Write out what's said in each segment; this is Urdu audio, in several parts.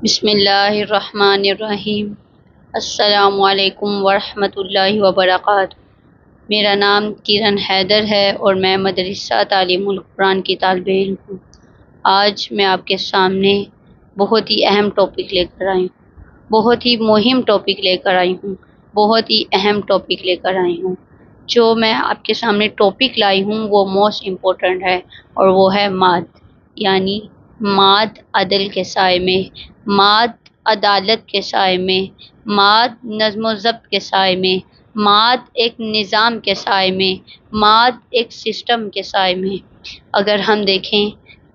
بسم اللہ الرحمن الرحیم۔ السلام علیکم ورحمۃ اللہ وبرکاتہ۔ میرا نام کرن حیدر ہے اور میں مدرسہ تعلیم القرآن کی طالب علم ہوں۔ آج میں آپ کے سامنے بہت ہی اہم ٹاپک لے کر آئی ہوں، بہت ہی مہم ٹاپک لے کر آئی ہوں، بہت ہی اہم ٹاپک لے کر آئی ہوں۔ جو میں آپ کے سامنے ٹاپک لائی ہوں وہ موسٹ امپورٹنٹ ہے، اور وہ ہے ماد، یعنی ماد عدل کے سائے میں، ماد عدالت کے سائے میں، ماد نظم و ضبط کے سائے میں، ماد ایک نظام کے سائے میں، ماد ایک سسٹم کے سائے میں۔ اگر ہم دیکھیں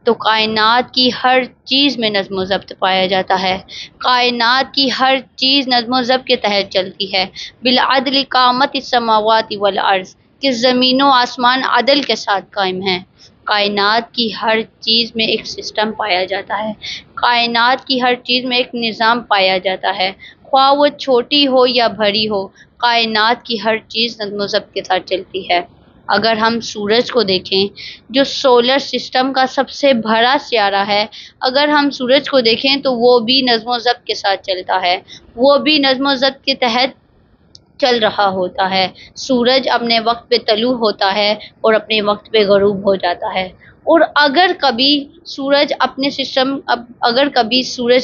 تو کائنات کی ہر چیز میں نظم و ضبط پایا جاتا ہے، کائنات کی ہر چیز نظم و ضبط کے تحت چلتی ہے۔ بالعدل قامت السماوات والارض، کہ زمین و آسمان عدل کے ساتھ قائم ہیں۔ کائنات کی ہر چیز میں ایک سسٹم پایا جاتا ہے، کائنات کی ہر چیز میں ایک نظام پایا جاتا ہے، خواہ وہ چھوٹی ہو یا بڑی ہو، کائنات کی ہر چیز نظم و ضبط کے ساتھ چلتی ہے۔ اگر ہم سورج کو دیکھیں جو سولر سسٹم کا سب سے بڑا سیارہ ہے، اگر ہم سورج کو دیکھیں تو وہ بھی نظم و ضبط کے ساتھ چلتا ہے، وہ بھی نظم و ضبط کے تحت چل رہا ہوتا ہے۔ سورج اپنے وقت پہ طلوع ہوتا ہے اور اپنے وقت پہ غروب ہو جاتا ہے، اور اگر کبھی سورج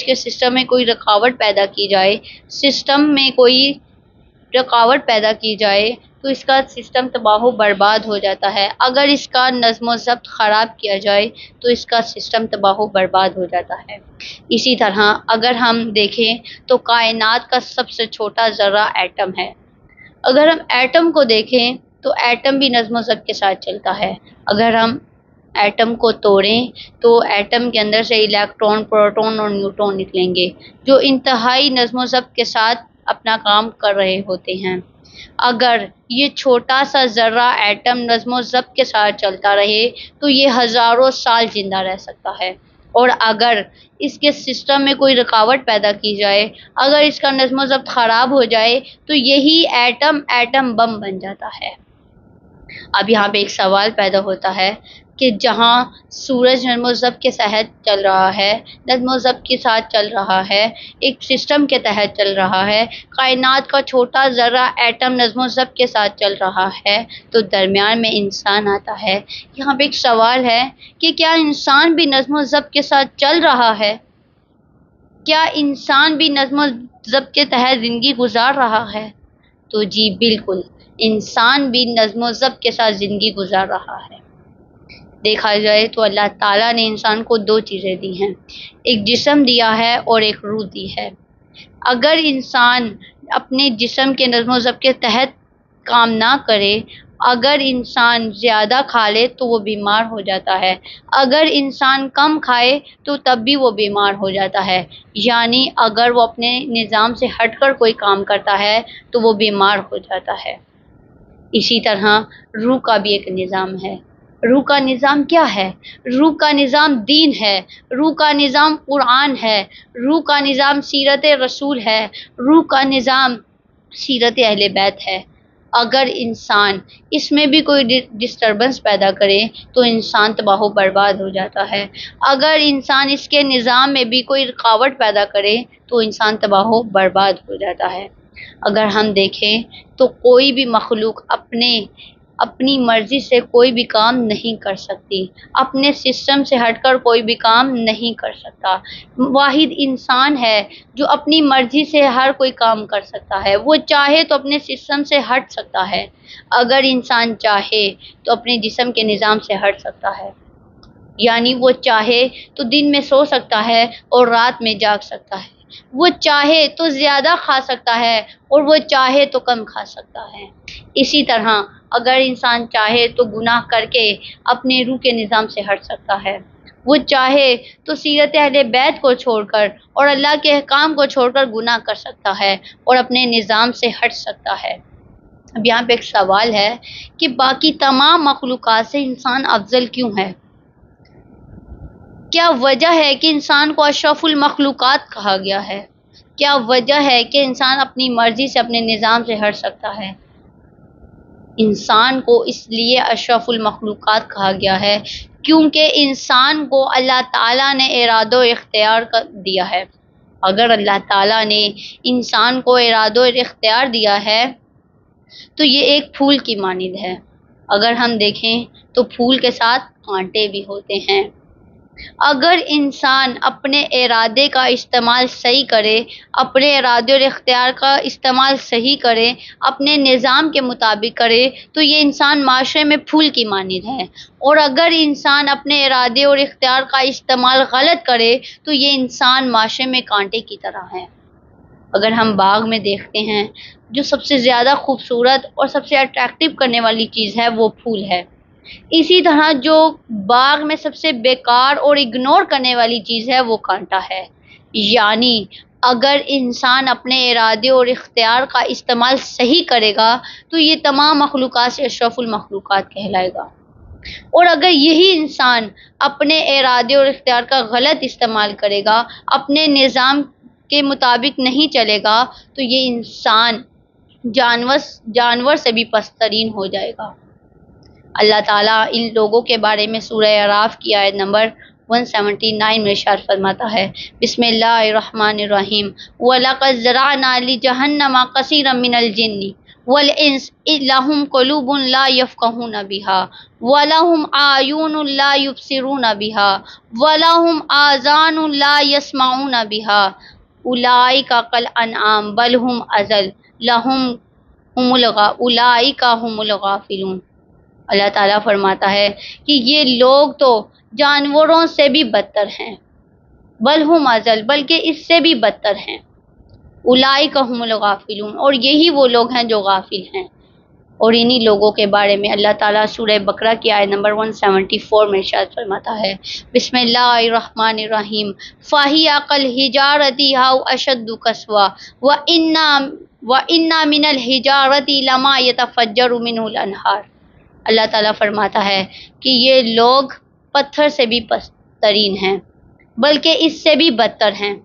کے سسٹم میں کوئی رکاوٹ پیدا کی جائے، سسٹم میں کوئی رکاوٹ پیدا کی جائے تو اس کا سسٹم تباہ و برباد ہو جاتا ہے۔ اگر اس کا نظم و ضبط خراب کیا جائے تو اس کا سسٹم تباہ و برباد ہو جاتا ہے۔ اسی طرح اگر ہم دیکھیں تو کائنات کا سب سے چھوٹا ذرہ ایٹم ہے۔ اگر ہم ایٹم کو دیکھیں تو ایٹم بھی نظم و ضبط کے ساتھ چلتا ہے۔ اگر ہم ایٹم کو توڑیں تو ایٹم کے اندر سے الیکٹران، پروٹون اور نیوٹرون نکلیں گے، جو انتہائی نظم و ضبط کے ساتھ اپنا کام کر رہے ہوتے ہیں۔ اگر یہ چھوٹا سا ذرہ ایٹم نظم و ضبط کے ساتھ چلتا رہے تو یہ ہزاروں سال زندہ رہ سکتا ہے، اور اگر اس کے سسٹم میں کوئی رکاوٹ پیدا کی جائے، اگر اس کا نظم و ضبط خراب ہو جائے تو یہی ایٹم بم بن جاتا ہے۔ اب یہاں پہ ایک سوال پیدا ہوتا ہے کہ جہاں سورج نظم و ضبط کے تحت چل رہا ہے، نظم و ضبط کے ساتھ چل رہا ہے، ایک سسٹم کے تحت چل رہا ہے، کائنات کا چھوٹا ذرہ ایٹم نظم و ضبط کے ساتھ چل رہا ہے، تو درمیان میں انسان آتا ہے۔ یہاں پہ ایک سوال ہے کہ کیا انسان بھی نظم و ضبط کے ساتھ چل رہا ہے؟ کیا انسان بھی نظم و ضبط کے تحت زندگی گزار رہا ہے؟ تو جی بالکل، انسان بھی نظم و ضبط کے ساتھ زندگی گزار رہا ہے۔ دیکھا جائے تو اللہ تعالیٰ نے انسان کو دو چیزیں دی ہیں، ایک جسم دیا ہے اور ایک روح دی ہے۔ اگر انسان اپنے جسم کے نظم و ضبط کے تحت کام نہ کرے، اگر انسان زیادہ کھا لے تو وہ بیمار ہو جاتا ہے، اگر انسان کم کھائے تو تب بھی وہ بیمار ہو جاتا ہے، یعنی اگر وہ اپنے نظام سے ہٹ کر کوئی کام کرتا ہے تو وہ بیمار ہو جاتا ہے۔ اسی طرح روح کا بھی ایک نظام ہے۔ روح کا نظام کیا ہے؟ روح کا نظام دین ہے، روح کا نظام قرآن ہے، روح کا نظام سیرت رسول ہے، روح کا نظام سیرت اہل بیت ہے۔ اگر انسان اس میں بھی کوئی ڈسٹربنس پیدا کرے تو انسان تباہ و برباد ہو جاتا ہے، اگر انسان اس کے نظام میں بھی کوئی رکاوٹ پیدا کرے تو انسان تباہ و برباد ہو جاتا ہے۔ اگر ہم دیکھیں تو کوئی بھی مخلوق اپنی مرضی سے کوئی بھی کام نہیں کر سکتی، اپنے سسٹم سے ہٹ کر کوئی بھی کام نہیں کر سکتا۔ واحد انسان ہے جو اپنی مرضی سے ہر کوئی کام کر سکتا ہے، وہ چاہے تو اپنے سسٹم سے ہٹ سکتا ہے، اگر انسان چاہے تو اپنے جسم کے نظام سے ہٹ سکتا ہے، یعنی وہ چاہے تو دن میں سو سکتا ہے اور رات میں جاگ سکتا ہے، وہ چاہے تو زیادہ کھا سکتا ہے اور وہ چاہے تو کم کھا سکتا ہے۔ اسی طرح اگر انسان چاہے تو گناہ کر کے اپنے روح کے نظام سے ہٹ سکتا ہے، وہ چاہے تو سیرت اہل بیت کو چھوڑ کر اور اللہ کے احکام کو چھوڑ کر گناہ کر سکتا ہے اور اپنے نظام سے ہٹ سکتا ہے۔ اب یہاں پہ ایک سوال ہے کہ باقی تمام مخلوقات سے انسان افضل کیوں ہے؟ کیا وجہ ہے کہ انسان کو اشرف المخلوقات کہا گیا ہے؟ کیا وجہ ہے کہ انسان اپنی مرضی سے اپنے نظام سے ہٹ سکتا ہے؟ انسان کو اس لیے اشرف المخلوقات کہا گیا ہے کیونکہ انسان کو اللہ تعالیٰ نے ارادہ و اختیار دیا ہے۔ اگر اللہ تعالیٰ نے انسان کو ارادہ اور اختیار دیا ہے تو یہ ایک پھول کی مانند ہے۔ اگر ہم دیکھیں تو پھول کے ساتھ کانٹے بھی ہوتے ہیں۔ اگر انسان اپنے ارادے کا استعمال صحیح کرے، اپنے ارادے اور اختیار کا استعمال صحیح کرے، اپنے نظام کے مطابق کرے، تو یہ انسان معاشرے میں پھول کی مانند ہے۔ اور اگر انسان اپنے ارادے اور اختیار کا استعمال غلط کرے تو یہ انسان معاشرے میں کانٹے کی طرح ہے۔ اگر ہم باغ میں دیکھتے ہیں، جو سب سے زیادہ خوبصورت اور سب سے اٹریکٹیو کرنے والی چیز ہے وہ پھول ہے۔ اسی طرح جو باغ میں سب سے بیکار اور اگنور کرنے والی چیز ہے وہ کانٹا ہے۔ یعنی اگر انسان اپنے ارادے اور اختیار کا استعمال صحیح کرے گا تو یہ تمام مخلوقات سے اشرف المخلوقات کہلائے گا، اور اگر یہی انسان اپنے ارادے اور اختیار کا غلط استعمال کرے گا، اپنے نظام کے مطابق نہیں چلے گا، تو یہ انسان جانور سے بھی پست ترین ہو جائے گا۔ اللہ تعالیٰ ان لوگوں کے بارے میں سورہ اعراف کی آیت نمبر 179 میں ارشاد فرماتا ہے، بسم اللہ الرحمن الرحیم، وَلَقَدْ زَرَعْنَا لِجَهَنَّمَ كَثِيرًا مِنَ الْجِنِّ وَالْإِنسِ لَهُمْ قُلُوبٌ لَا يَفْقَهُونَ بِهَا وَلَهُمْ أَعْيُنٌ لَا يُبْصِرُونَ بِهَا وَلَهُمْ آذَانٌ لَا يَسْمَعُونَ بِهَا أُولَئِكَ كَالْأَنْعَامِ بَلْ هُمْ أَضَلُّ أُولَئِكَ هُمُ الْغَافِلُونَ۔ اللہ تعالیٰ فرماتا ہے کہ یہ لوگ تو جانوروں سے بھی بدتر ہیں، بل ہم اضل، بلکہ اس سے بھی بدتر ہیں۔ اولئک هم الغافلون، اور یہی وہ لوگ ہیں جو غافل ہیں۔ اور انہی لوگوں کے بارے میں اللہ تعالیٰ سورہ بقرہ کی آیت نمبر 174 میں ارشاد فرماتا ہے، بسم اللہ الرحمن الرحیم، فَهِيَ كَالْحِجَارَةِ أَوْ أَشَدُّ قَسْوَةً وَإِنَّ مِنَ الْحِجَارَةِ لَمَا يَتَفَجَّرُ مِنْهُ الْأَنْهَارُ۔ اللہ تعالیٰ فرماتا ہے کہ یہ لوگ پتھر سے بھی پسترین ہیں، بلکہ اس سے بھی بدتر ہیں۔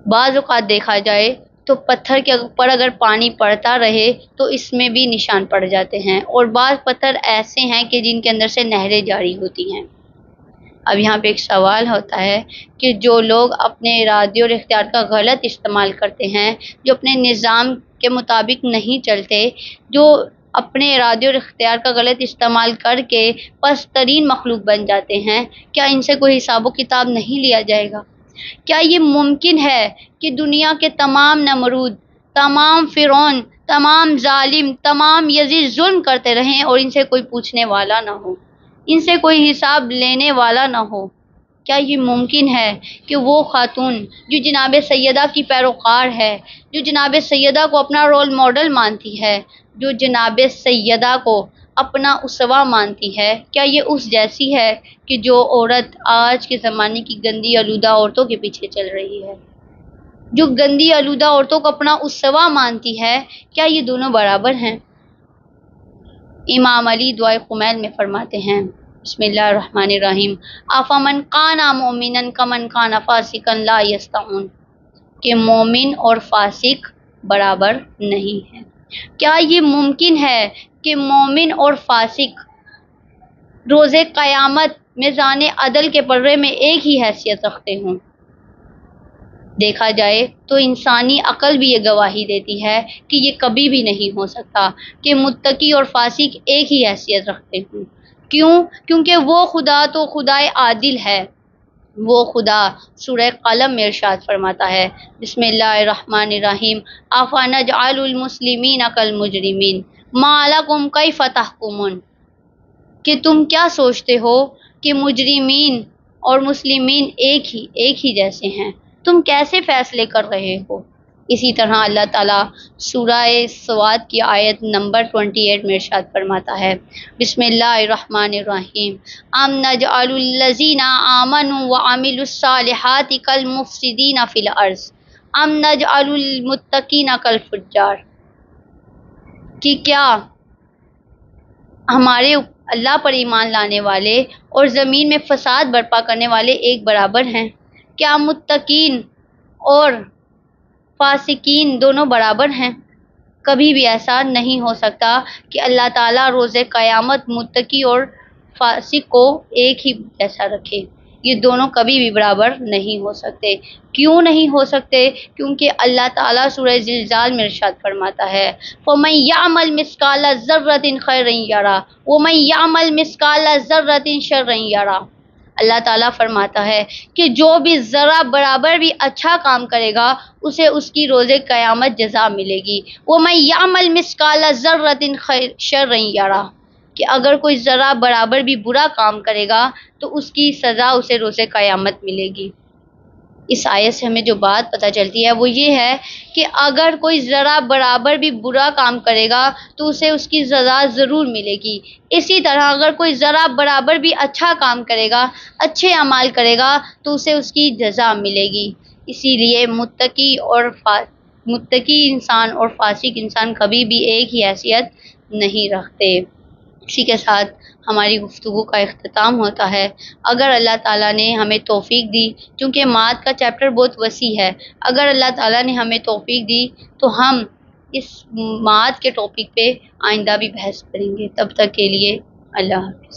بعض اوقات دیکھا جائے تو پتھر کے اوپر اگر پانی پڑتا رہے تو اس میں بھی نشان پڑ جاتے ہیں، اور بعض پتھر ایسے ہیں کہ جن کے اندر سے نہریں جاری ہوتی ہیں۔ اب یہاں پہ ایک سوال ہوتا ہے کہ جو لوگ اپنے ارادے اور اختیار کا غلط استعمال کرتے ہیں، جو اپنے نظام کے مطابق نہیں چلتے، جو اپنے ارادے اور اختیار کا غلط استعمال کر کے پست ترین مخلوق بن جاتے ہیں، کیا ان سے کوئی حساب و کتاب نہیں لیا جائے گا؟ کیا یہ ممکن ہے کہ دنیا کے تمام نمرود، تمام فرعون، تمام ظالم، تمام یزید ظلم کرتے رہیں اور ان سے کوئی پوچھنے والا نہ ہو، ان سے کوئی حساب لینے والا نہ ہو؟ کیا یہ ممکن ہے کہ وہ خاتون جو جناب سیدہ کی پیروکار ہے، جو جناب سیدہ کو اپنا رول ماڈل مانتی ہے، جو جناب سیدہ کو اپنا اسوہ مانتی ہے، کیا یہ اس جیسی ہے کہ جو عورت آج کے زمانے کی گندی آلودہ عورتوں کے پیچھے چل رہی ہے، جو گندی آلودہ عورتوں کو اپنا اسوہ مانتی ہے؟ کیا یہ دونوں برابر ہیں؟ امام علی دعائے خمیل میں فرماتے ہیں، بسم اللہ الرحمن الرحیم، افمن کان مؤمنا کمن کان فاسقا لا یستوون، کہ مومن اور فاسق برابر نہیں ہیں۔ کیا یہ ممکن ہے کہ مومن اور فاسق روز قیامت میزان عدل کے پلڑے میں ایک ہی حیثیت رکھتے ہوں؟ دیکھا جائے تو انسانی عقل بھی یہ گواہی دیتی ہے کہ یہ کبھی بھی نہیں ہو سکتا کہ متقی اور فاسق ایک ہی حیثیت رکھتے ہوں۔ کیوں؟ کیونکہ وہ خدا تو خدائے عادل ہے۔ وہ خدا سورہ قلم میں ارشاد فرماتا ہے، بسم اللہ الرحمن الرحیم، افنجعل المسلمین کالمجرمین ما لکم کیف تحکمون، کہ تم کیا سوچتے ہو کہ مجرمین اور مسلمین ایک ہی جیسے ہیں، تم کیسے فیصلے کر رہے ہو؟ اسی طرح اللہ تعالیٰ سورہ سواد کی آیت نمبر 28 میں ارشاد فرماتا ہے، بسم اللہ الرحمن الرحیم، ام نجعل الذین آمنوا وعملوا الصالحات کالمفسدین فی الارض ام نجعل المتقین کالفجار، کہ کیا ہمارے اللہ پر ایمان لانے والے اور زمین میں فساد برپا کرنے والے ایک برابر ہیں؟ کیا متقین اور فاسقین دونوں برابر ہیں؟ کبھی بھی ایسا نہیں ہو سکتا کہ اللہ تعالیٰ روز قیامت متقی اور فاسق کو ایک ہی جیسا رکھے۔ یہ دونوں کبھی بھی برابر نہیں ہو سکتے۔ کیوں نہیں ہو سکتے؟ کیونکہ اللہ تعالیٰ سورہ زلزال میں ارشاد فرماتا ہے فَمَن يَعْمَلْ مِثْقَالَ ذَرَّةٍ خَيْرًا يَرَهُ وَمَن يَعْمَلْ مِثْقَالَ ذَرَّةٍ شَرًّا يَرَهُ۔ اللہ تعالیٰ فرماتا ہے کہ جو بھی ذرا برابر بھی اچھا کام کرے گا اسے اس کی روز قیامت جزا ملے گی۔ وَمَن يَعْمَلْ مِثْقَالَ ذَرَّةٍ شَرًّا يَرَهُ، کہ اگر کوئی ذرا برابر بھی برا کام کرے گا تو اس کی سزا اسے روز قیامت ملے گی۔ اس آیت سے ہمیں جو بات پتہ چلتی ہے وہ یہ ہے کہ اگر کوئی ذرا برابر بھی برا کام کرے گا تو اسے اس کی سزا ضرور ملے گی۔ اسی طرح اگر کوئی ذرا برابر بھی اچھا کام کرے گا، اچھے اعمال کرے گا تو اسے اس کی جزا ملے گی۔ اسی لیے متقی انسان اور فاسق انسان کبھی بھی ایک ہی حیثیت نہیں رکھتے۔ اسی کے ساتھ ہماری گفتگو کا اختتام ہوتا ہے۔ اگر اللہ تعالیٰ نے ہمیں توفیق دی، چونکہ مات کا چیپٹر بہت وسیع ہے، اگر اللہ تعالیٰ نے ہمیں توفیق دی تو ہم اس مات کے ٹاپک پہ آئندہ بھی بحث کریں گے۔ تب تک کے لیے اللہ حافظ۔